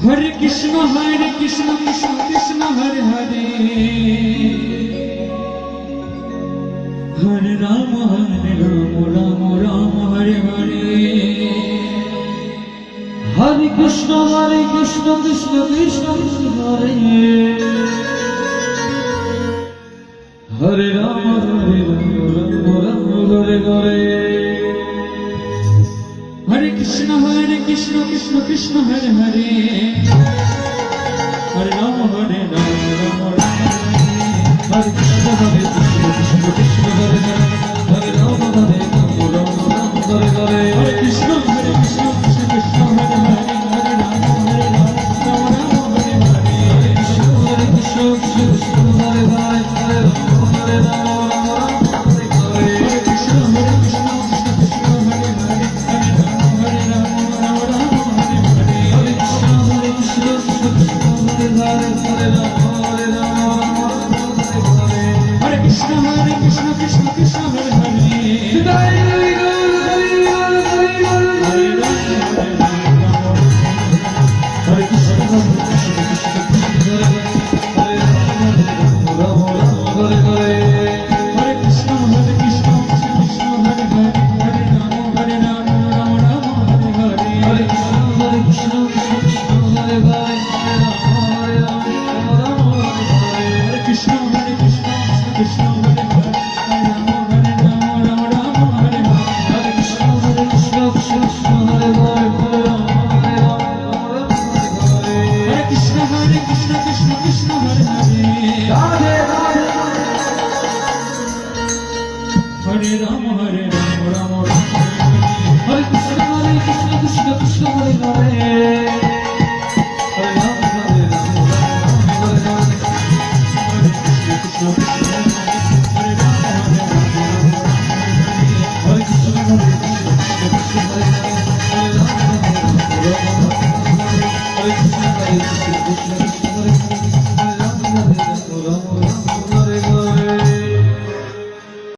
Hare Krishna Krishna Krishna Hare Hare Hare Ram Ram Ram Hare Hare Hare Krishna Krishna Krishna Hare Hare Ram Hare Hare Hare Krishna Krishna Krishna Hare Hare Hare Ram Ram Ram Hare Krishna Krishna Krishna Hare Hare Hare Ram Ram Hare Hare Hare Krishna Krishna Krishna Hare Hare Hare Ram Ram Hare Hare Hare Krishna Krishna Hare Hare Hare Ram Hare Ram Hare Krishna Krishna Krishna Hare Hare Hare Ram Ram Hare Hare Hare Krishna Krishna Hare Hare Hare Ram Hare Krishna Krishna Krishna Hare Hare Hare Ram Ram Hare Krishna Krishna Krishna Hare Hare Hare Ram Ram Hare Hare Hare Krishna Krishna Hare Ram Hare Krishna Krishna Hare Hare Hare Ram Hare Krishna Krishna Hare Hare